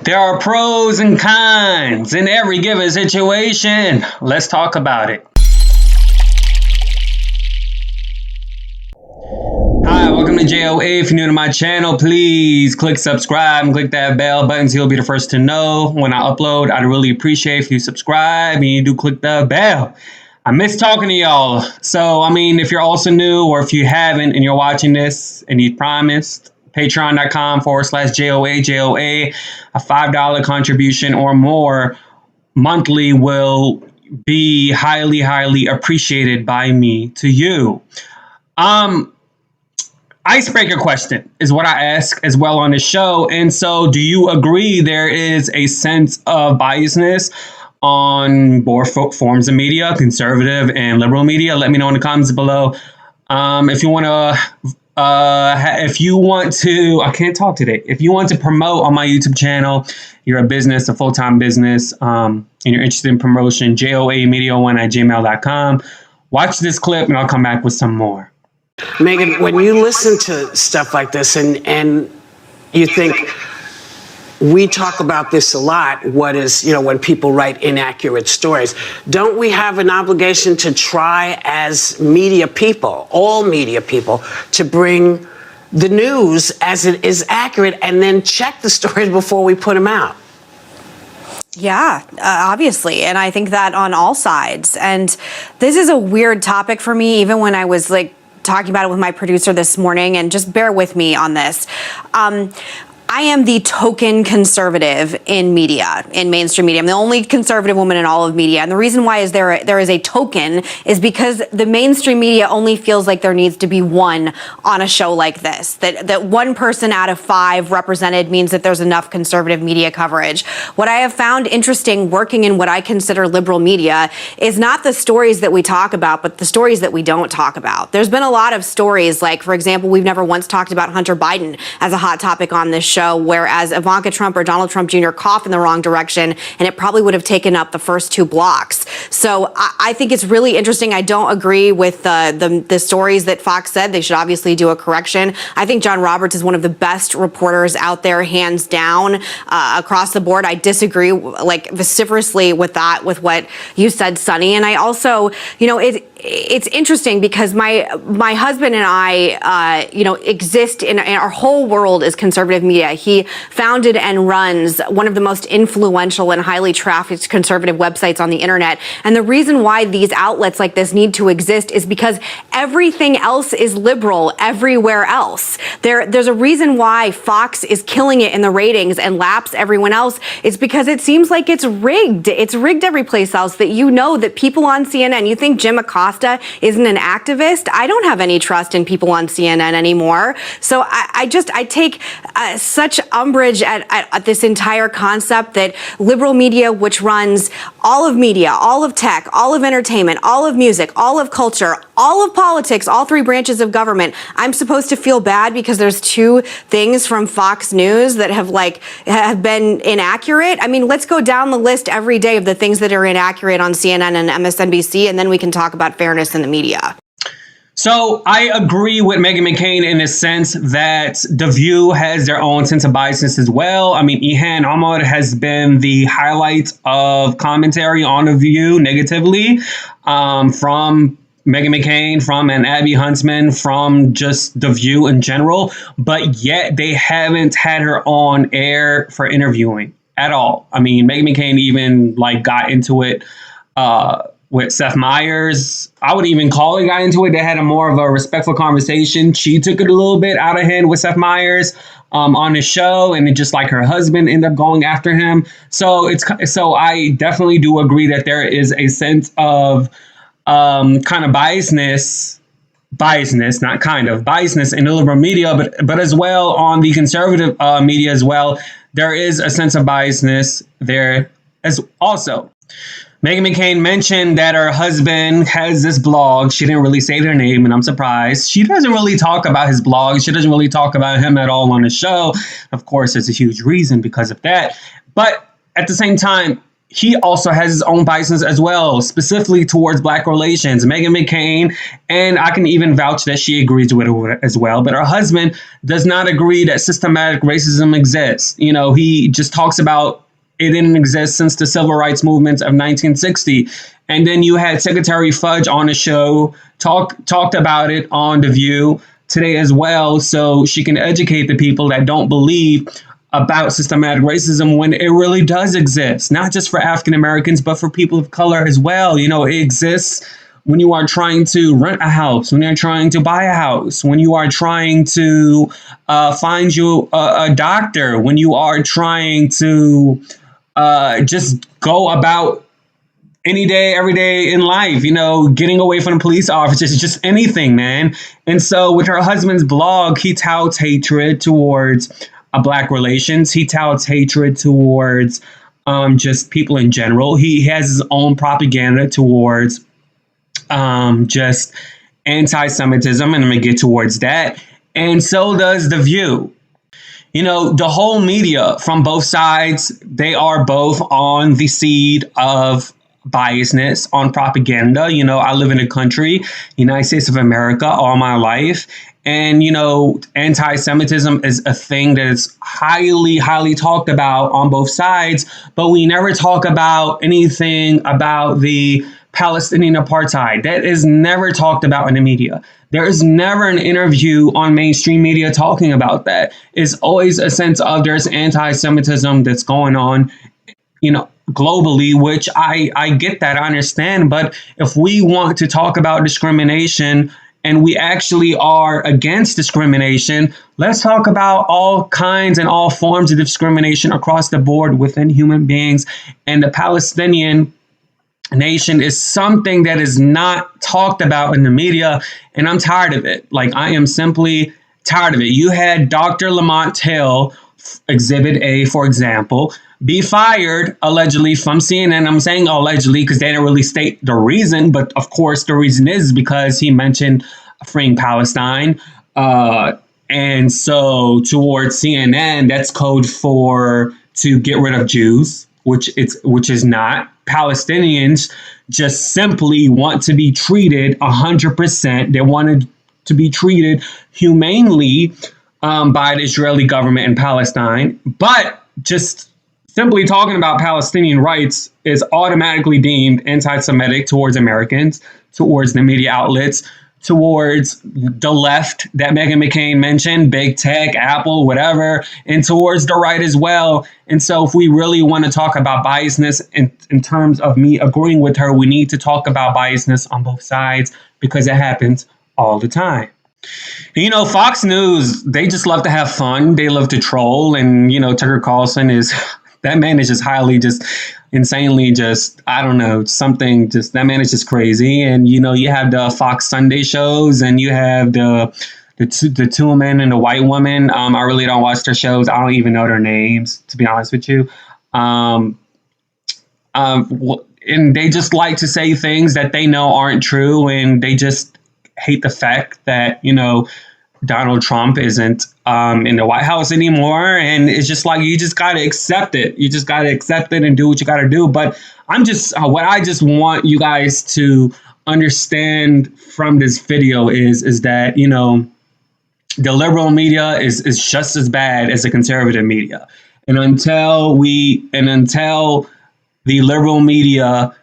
There are pros and cons in every given situation. Let's talk about it. Hi, welcome to JOA. If you're new to my channel, please click subscribe and click that bell button so you'll be the first to know when I upload. I'd really appreciate if you subscribe and you do click the bell. I miss talking to y'all. So, if you're also new or if you haven't and you're watching this and you promised, patreon.com/JOA. A $5 contribution or more monthly will be highly, highly appreciated by me to you. Icebreaker question is what I ask as well on the show. And so do you agree there is a sense of biasness on both forms of media, conservative and liberal media? Let me know in the comments below. If you want to, I can't talk today. If you want to promote on my YouTube channel, you're a business, a full-time business, and you're interested in promotion, joamedia1@gmail.com. Watch this clip and I'll come back with some more. Meghan, when you listen to stuff like this and you think, we talk about this a lot, when people write inaccurate stories, don't we have an obligation to try as media people, all media people, to bring the news as it is accurate and then check the stories before we put them out? Yeah, obviously. And I think that on all sides. And this is a weird topic for me, even when I was talking about it with my producer this morning, and just bear with me on this. I am the token conservative in media, in mainstream media. I'm the only conservative woman in all of media. And the reason why is there is a token is because the mainstream media only feels like there needs to be one on a show like this. That one person out of 5 represented means that there's enough conservative media coverage. What I have found interesting working in what I consider liberal media is not the stories that we talk about, but the stories that we don't talk about. There's been a lot of stories, like, for example, we've never once talked about Hunter Biden as a hot topic on this show, whereas Ivanka Trump or Donald Trump Jr. cough in the wrong direction, and it probably would have taken up the first 2 blocks. So I think it's really interesting. I don't agree with the stories that Fox said. They should obviously do a correction. I think John Roberts is one of the best reporters out there, hands down, across the board. I disagree vociferously with what you said, Sunny. And I also, it's interesting because my husband and I, exist in our whole world is conservative media. He founded and runs one of the most influential and highly trafficked conservative websites on the internet. And the reason why these outlets like this need to exist is because everything else is liberal everywhere else. There's a reason why Fox is killing it in the ratings and laps everyone else. It's because it seems like it's rigged. It's rigged every place else, that that people on CNN, you think Jim Acosta isn't an activist? I don't have any trust in people on CNN anymore. So I take such umbrage at this entire concept that liberal media, which runs all of media, all of tech, all of entertainment, all of music, all of culture, all of politics, all 3 branches of government, I'm supposed to feel bad because there's 2 things from Fox News that have been inaccurate. Let's go down the list every day of the things that are inaccurate on CNN and MSNBC, and then we can talk about fairness in the media. So I agree with Meghan McCain in the sense that The View has their own sense of biasness as well. Ihan Ahmad has been the highlight of commentary on The View negatively from Meghan McCain, from Abby Huntsman, from just The View in general. But yet they haven't had her on air for interviewing at all. Meghan McCain even got into it with Seth Meyers. I would even call it got into it. They had a more of a respectful conversation. She took it a little bit out of hand with Seth Meyers on the show, and it just her husband ended up going after him. So I definitely do agree that there is a sense of kind of biasness, biasness in the liberal media, but as well on the conservative media as well. There is a sense of biasness there as also. Meghan McCain mentioned that her husband has this blog. She didn't really say their name, and I'm surprised. She doesn't really talk about his blog. She doesn't really talk about him at all on the show. Of course, there's a huge reason because of that. But at the same time, he also has his own biases as well, specifically towards Black relations. Meghan McCain, and I can even vouch that she agrees with it as well, but her husband does not agree that systematic racism exists. He just talks about it didn't exist since the civil rights movement of 1960. And then you had Secretary Fudge on the show, talked about it on The View today as well, so she can educate the people that don't believe about systematic racism when it really does exist, not just for African Americans, but for people of color as well. It exists when you are trying to rent a house, when you're trying to buy a house, when you are trying to find you a doctor, when you are trying to just go about any day, every day in life, getting away from the police officers, just anything, man. And so with her husband's blog, he touts hatred towards Black relations. He touts hatred towards just people in general. He has his own propaganda towards just anti-Semitism, and I'm going to get towards that. And so does The View. The whole media from both sides, they are both on the seed of biasness, on propaganda. I live in a country, United States of America, all my life. And, anti-Semitism is a thing that is highly, highly talked about on both sides. But we never talk about anything about the Palestinian apartheid. That is never talked about in the media. There is never an interview on mainstream media talking about that. It's always a sense of there's anti-Semitism that's going on, globally, which I get that, I understand. But if we want to talk about discrimination, and we actually are against discrimination, let's talk about all kinds and all forms of discrimination across the board within human beings. And the Palestinian nation is something that is not talked about in the media, and I'm tired of it. I am simply tired of it. You had Dr. Lamont Hill, Exhibit A, for example, be fired allegedly from CNN. I'm saying allegedly because they didn't really state the reason, but of course the reason is because he mentioned freeing Palestine. And so towards CNN, that's code for to get rid of Jews, which is not. Palestinians just simply want to be treated 100%. They wanted to be treated humanely by the Israeli government in Palestine. But just simply talking about Palestinian rights is automatically deemed anti-Semitic towards Americans, towards the media outlets, towards the left that Meghan McCain mentioned, big tech, Apple, whatever, and towards the right as well. And so if we really want to talk about biasness in terms of me agreeing with her, we need to talk about biasness on both sides because it happens all the time. Fox News, they just love to have fun. They love to troll. And, Tucker Carlson that man is just highly, just insanely, just, I don't know, something, just, that man is just crazy. And, you have the Fox Sunday shows, and you have the two men and the white woman. I really don't watch their shows. I don't even know their names, to be honest with you. And they just like to say things that they know aren't true, and they just hate the fact that, Donald Trump isn't in the White House anymore. And it's just like, you just got to accept it. You just got to accept it and do what you got to do. But I just want you guys to understand from this video is that, the liberal media is just as bad as the conservative media. And until the liberal media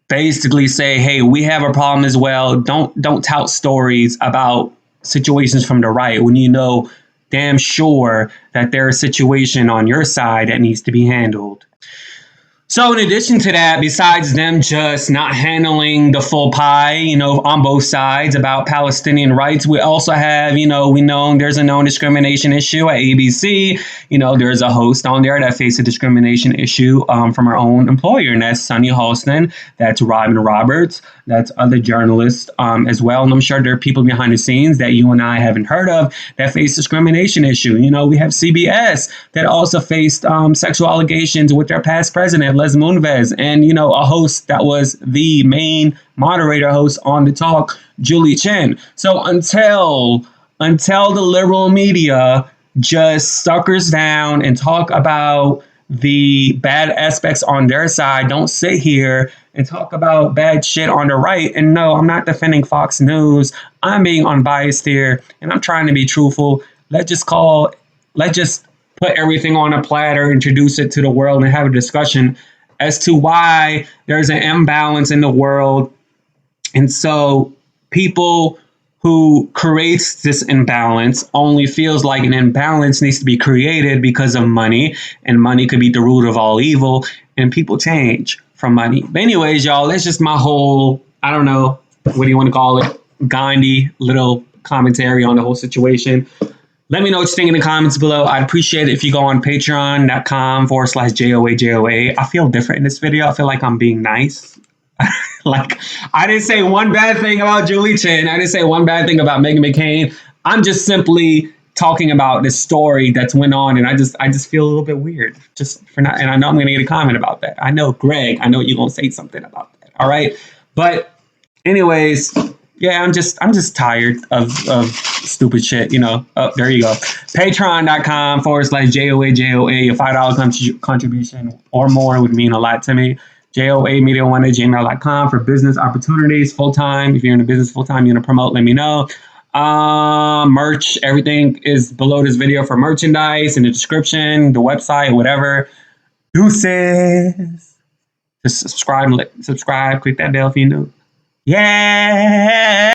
basically say, hey, we have a problem as well, don't tout stories about situations from the right when you know damn sure that there's a situation on your side that needs to be handled. So in addition to that, besides them just not handling the full pie, on both sides about Palestinian rights, we also have, there's a known discrimination issue at ABC. There's a host on there that faced a discrimination issue from our own employer, and that's Sunny Halston, that's Robin Roberts, that's other journalists as well. And I'm sure there are people behind the scenes that you and I haven't heard of that face discrimination issue. We have CBS that also faced sexual allegations with their past president, Les Moonves, and, a host that was the main moderator host on the talk, Julie Chen. So until the liberal media just suckers down and talk about the bad aspects on their side. Don't sit here and talk about bad shit on the right. And no, I'm not defending Fox News. I'm being unbiased here, and I'm trying to be truthful. Let's just put everything on a platter, introduce it to the world, and have a discussion as to why there's an imbalance in the world. And so people who creates this imbalance only feels like an imbalance needs to be created because of money, and money could be the root of all evil, and people change from money. But anyways, y'all, that's just my whole, I don't know, what do you want to call it? Gandhi little commentary on the whole situation. Let me know what you think in the comments below. I'd appreciate it if you go on patreon.com/JOAJOA. I feel different in this video. I feel like I'm being nice. Like, I didn't say one bad thing about Julie Chen. I didn't say one bad thing about Meghan McCain. I'm just simply talking about this story that's went on, and I just feel a little bit weird just for not. And I know I'm gonna get a comment about that. I know, Greg. I know you're gonna say something about that. All right, but anyways. Yeah, I'm just tired of stupid shit, you know. Oh, there you go. Patreon.com/JOAJOA. A $5 contribution or more would mean a lot to me. JOAmedia1@gmail.com for business opportunities full-time. If you're in the business full-time, you want to promote, let me know. Merch, everything is below this video for merchandise, in the description, the website, whatever. Deuces. Just subscribe, click that bell if you're new. Yeah.